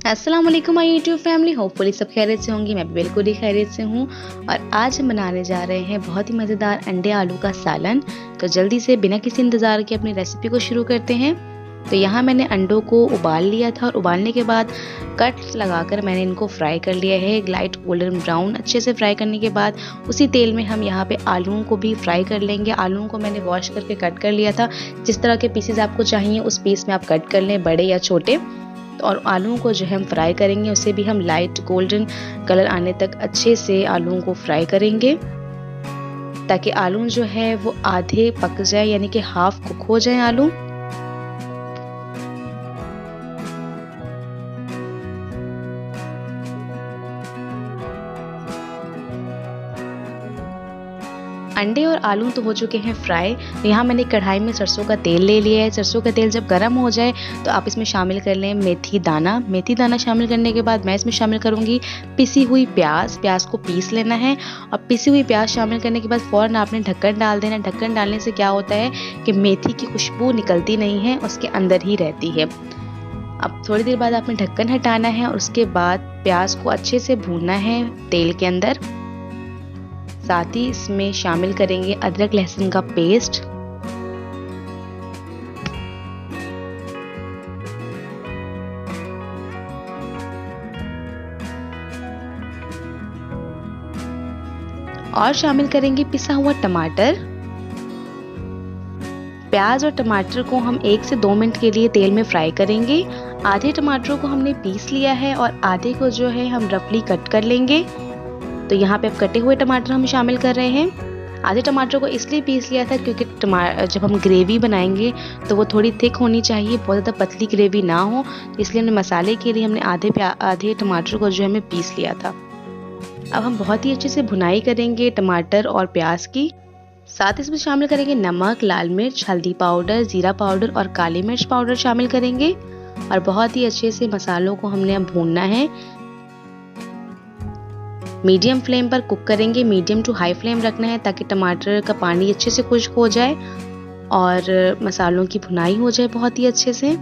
अस्सलाम वालेकुम my YouTube family. Hopefully सब खैरियत से होंगी। मैं भी बिल्कुल ही खैरियत से हूँ। और आज हम बनाने जा रहे हैं बहुत ही मज़ेदार अंडे आलू का सालन। तो जल्दी से बिना किसी इंतज़ार के अपनी रेसिपी को शुरू करते हैं। तो यहाँ मैंने अंडों को उबाल लिया था और उबालने के बाद कट लगाकर मैंने इनको फ्राई कर लिया है लाइट गोल्डन ब्राउन। अच्छे से फ्राई करने के बाद उसी तेल में हम यहाँ पे आलूओं को भी फ्राई कर लेंगे। आलूओं को मैंने वॉश करके कट कर लिया था। जिस तरह के पीसेज आपको चाहिए उस पीस में आप कट कर लें, बड़े या छोटे। और आलूओं को जो है हम फ्राई करेंगे, उसे भी हम लाइट गोल्डन कलर आने तक अच्छे से आलूओं को फ्राई करेंगे ताकि आलू जो है वो आधे पक जाए, यानी कि हाफ कुक हो जाए आलू। अंडे और आलू तो हो चुके हैं फ्राई। तो यहाँ मैंने कढ़ाई में सरसों का तेल ले लिया है। सरसों का तेल जब गर्म हो जाए तो आप इसमें शामिल कर लें मेथी दाना। मेथी दाना शामिल करने के बाद मैं इसमें शामिल करूँगी पिसी हुई प्याज। प्याज को पीस लेना है और पिसी हुई प्याज शामिल करने के बाद फ़ौरन आपने ढक्कन डाल देना। ढक्कन डालने से क्या होता है कि मेथी की खुशबू निकलती नहीं है, उसके अंदर ही रहती है। अब थोड़ी देर बाद आपने ढक्कन हटाना है और उसके बाद प्याज को अच्छे से भूनना है तेल के अंदर। साथ ही इसमें शामिल करेंगे अदरक लहसुन का पेस्ट, और शामिल करेंगे पिसा हुआ टमाटर। प्याज और टमाटर को हम 1 से 2 मिनट के लिए तेल में फ्राई करेंगे। आधे टमाटरों को हमने पीस लिया है और आधे को जो है हम रफली कट कर लेंगे। तो यहाँ पे अब कटे हुए टमाटर हम शामिल कर रहे हैं। आधे टमाटर को इसलिए पीस लिया था क्योंकि जब हम ग्रेवी बनाएंगे तो वो थोड़ी थिक होनी चाहिए, बहुत ज़्यादा पतली ग्रेवी ना हो। इसलिए हमने मसाले के लिए आधे टमाटर को जो है हमें पीस लिया था। अब हम बहुत ही अच्छे से भुनाई करेंगे टमाटर और प्याज की। साथ इसमें शामिल करेंगे नमक, लाल मिर्च, हल्दी पाउडर, जीरा पाउडर और काली मिर्च पाउडर शामिल करेंगे। और बहुत ही अच्छे से मसालों को हमने अब भूनना है। मीडियम फ्लेम पर कुक करेंगे। मीडियम टू हाई फ्लेम रखना है ताकि टमाटर का पानी अच्छे से खुश्क हो जाए और मसालों की भुनाई हो जाए बहुत ही अच्छे से।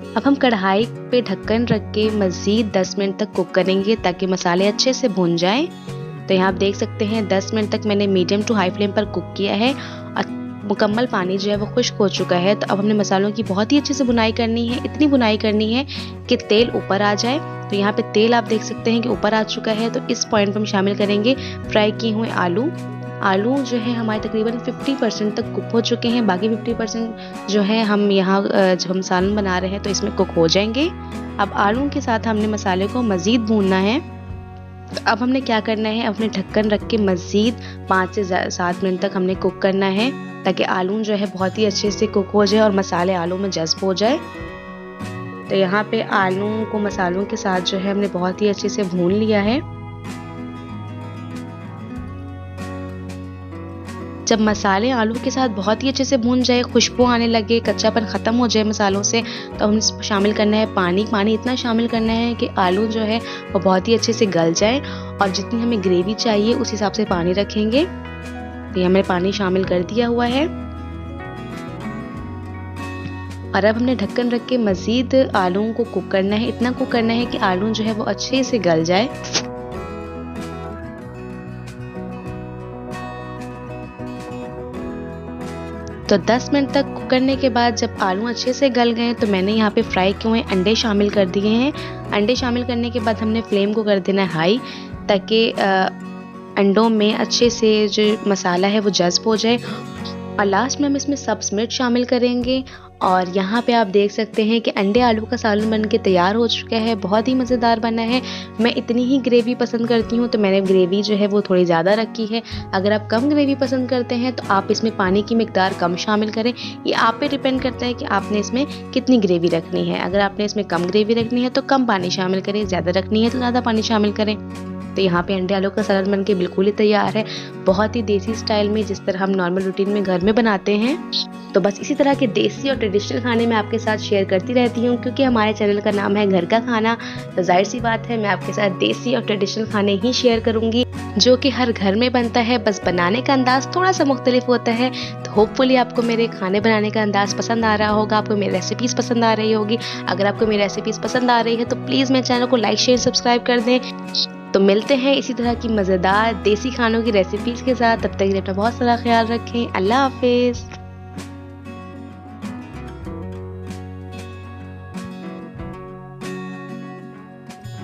अब हम कढ़ाई पे ढक्कन रख के मज़ीद 10 मिनट तक कुक करेंगे ताकि मसाले अच्छे से भुन जाएं। तो यहाँ आप देख सकते हैं 10 मिनट तक मैंने मीडियम टू हाई फ्लेम पर कुक किया है और मुकम्मल पानी जो है वो खुश्क हो चुका है। तो अब हमने मसालों की बहुत ही अच्छे से भुनाई करनी है। इतनी भुनाई करनी है कि तेल ऊपर आ जाए। तो यहाँ पे तेल आप देख सकते हैं कि ऊपर आ चुका है। तो इस पॉइंट पर हम शामिल करेंगे फ्राई किए हुए आलू। आलू जो है हमारे तकरीबन 50% तक कुक हो चुके हैं। बाकी 50% जो है हम यहाँ जब हम सालन बना रहे हैं तो इसमें कुक हो जाएंगे। अब आलू के साथ हमने मसाले को मज़ीद भूनना है। तो अब हमने क्या करना है, अपने ढक्कन रख के मज़ीद 5 से 7 मिनट तक हमने कुक करना है ताकि आलू जो है बहुत ही अच्छे से कुक हो जाए और मसाले आलू में जज्ब हो जाए। तो यहाँ पे आलू को मसालों के साथ जो है हमने बहुत ही अच्छे से भून लिया है। जब मसाले आलू के साथ बहुत ही अच्छे से भून जाए, खुशबू आने लगे, कच्चापन ख़त्म हो जाए मसालों से, तो हमने शामिल करना है पानी। पानी इतना शामिल करना है कि आलू जो है वो बहुत ही अच्छे से गल जाए और जितनी हमें ग्रेवी चाहिए उस हिसाब से पानी रखेंगे। तो ये हमने पानी शामिल कर दिया हुआ है। और अब हमने ढक्कन रख के मज़ीद आलूओं को कुक करना है। इतना कुक करना है कि आलू जो है वो अच्छे से गल जाए। तो 10 मिनट तक कुक करने के बाद जब आलू अच्छे से गल गए तो मैंने यहाँ पे फ्राई किए हुए अंडे शामिल कर दिए हैं। अंडे शामिल करने के बाद हमने फ्लेम को कर देना है हाई ताकि अंडों में अच्छे से जो मसाला है वो जज्ब हो जाए। और लास्ट में हम इसमें सब्ज़ मिर्च शामिल करेंगे। और यहाँ पे आप देख सकते हैं कि अंडे आलू का सालन बन के तैयार हो चुका है। बहुत ही मज़ेदार बना है। मैं इतनी ही ग्रेवी पसंद करती हूँ तो मैंने ग्रेवी जो है वो थोड़ी ज़्यादा रखी है। अगर आप कम ग्रेवी पसंद करते हैं तो आप इसमें पानी की मिकदार कम शामिल करें। ये आप पे डिपेंड करता है कि आपने इसमें कितनी ग्रेवी रखनी है। अगर आपने इसमें कम ग्रेवी रखनी है तो कम पानी शामिल करें, ज़्यादा रखनी है तो ज़्यादा पानी शामिल करें। तो यहाँ पे अंडे आलू का सलाद बन के बिल्कुल ही तैयार है, बहुत ही देसी स्टाइल में, जिस तरह हम नॉर्मल रूटीन में घर में बनाते हैं। तो बस इसी तरह के देसी और ट्रेडिशनल खाने मैं आपके साथ शेयर करती रहती हूँ, क्योंकि हमारे चैनल का नाम है घर का खाना। तो जाहिर सी बात है मैं आपके साथ देसी और ट्रेडिशनल खाने ही शेयर करूँगी, जो कि हर घर में बनता है, बस बनाने का अंदाज थोड़ा सा मुख्तलिफ होता है। तो होपफुली आपको मेरे खाने बनाने का अंदाज पसंद आ रहा होगा, आपको मेरी रेसिपीज़ पसंद आ रही होगी। अगर आपको मेरी रेसिपीज़ पसंद आ रही है तो प्लीज़ मेरे चैनल को लाइक शेयर सब्सक्राइब कर दें। तो मिलते हैं इसी तरह की मज़ेदार देसी खानों की रेसिपीज़ के साथ। तब तक के लिए अपना बहुत सारा ख्याल रखें। अल्लाह हाफिज़।